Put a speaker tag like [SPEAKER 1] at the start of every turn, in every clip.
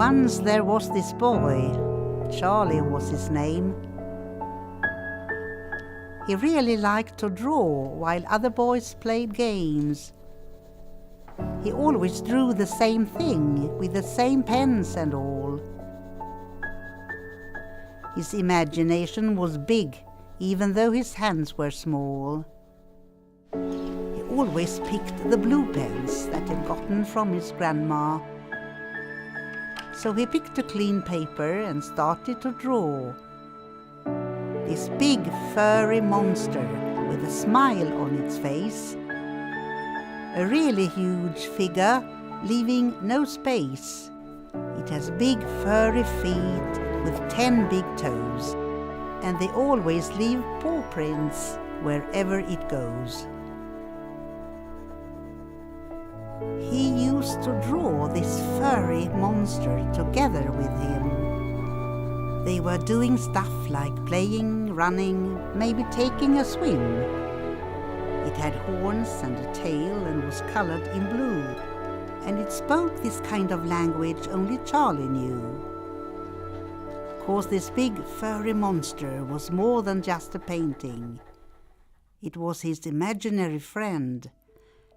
[SPEAKER 1] Once there was this boy, Charlie was his name. He really liked to draw while other boys played games. He always drew the same thing with the same pens and all. His imagination was big, even though his hands were small. He always picked the blue pens that he'd gotten from his grandma. So he picked a clean paper and started to draw. This big furry monster with a smile on its face. A really huge figure, leaving no space. It has big furry feet with 10 big toes, and they always leave paw prints wherever it goes. He used to draw this furry monster together with him. They were doing stuff like playing, running, maybe taking a swim. It had horns and a tail and was colored in blue, and it spoke this kind of language only Charlie knew. 'Cause this big furry monster was more than just a painting. It was his imaginary friend,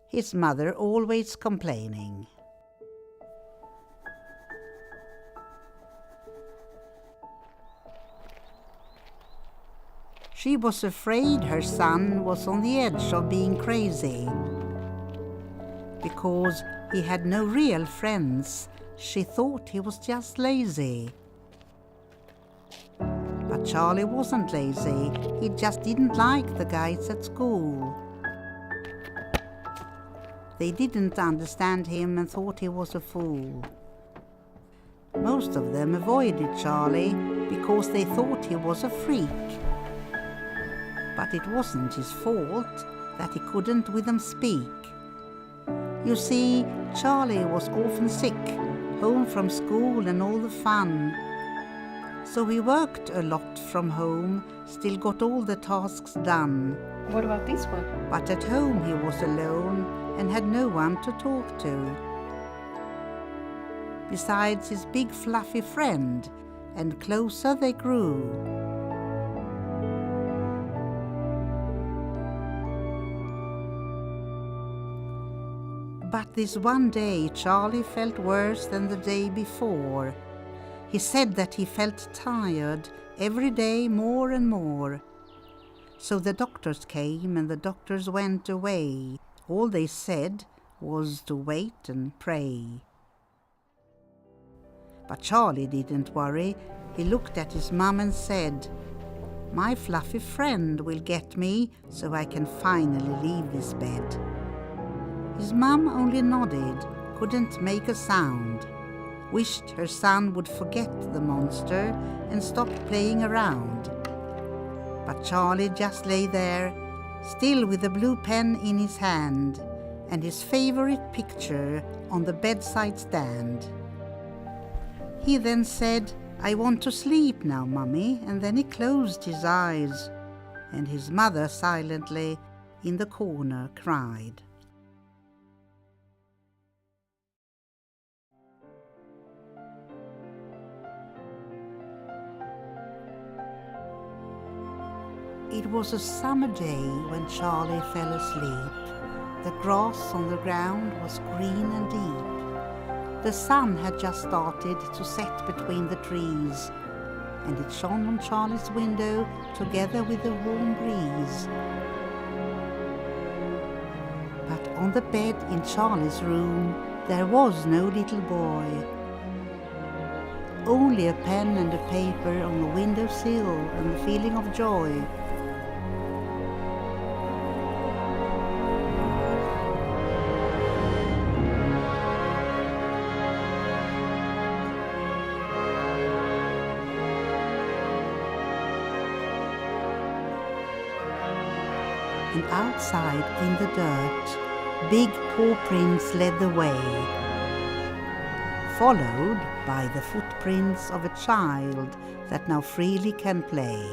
[SPEAKER 1] his mother always complaining. She was afraid her son was on the edge of being crazy. Because he had no real friends, she thought he was just lazy. But Charlie wasn't lazy, he just didn't like the guys at school. They didn't understand him and thought he was a fool. Most of them avoided Charlie because they thought he was a freak. But it wasn't his fault that he couldn't with them speak. You see, Charlie was often sick, home from school and all the fun. So he worked a lot from home, still got all the tasks done.
[SPEAKER 2] What about this one?
[SPEAKER 1] But at home he was alone and had no one to talk to. Besides his big fluffy friend, and closer they grew. But this one day Charlie felt worse than the day before. He said that he felt tired every day more and more. So the doctors came and the doctors went away. All they said was to wait and pray. But Charlie didn't worry. He looked at his mum and said, "My fluffy friend will get me so I can finally leave this bed." His mum only nodded, couldn't make a sound, wished her son would forget the monster and stop playing around. But Charlie just lay there, still with the blue pen in his hand and his favorite picture on the bedside stand. He then said, "I want to sleep now, Mummy," and then he closed his eyes, and his mother silently in the corner cried. It was a summer day when Charlie fell asleep. The grass on the ground was green and deep. The sun had just started to set between the trees, and it shone on Charlie's window together with the warm breeze. But on the bed in Charlie's room there was no little boy. Only a pen and a paper on the windowsill and the feeling of joy. And outside in the dirt, big paw prints led the way, followed by the footprints of a child that now freely can play.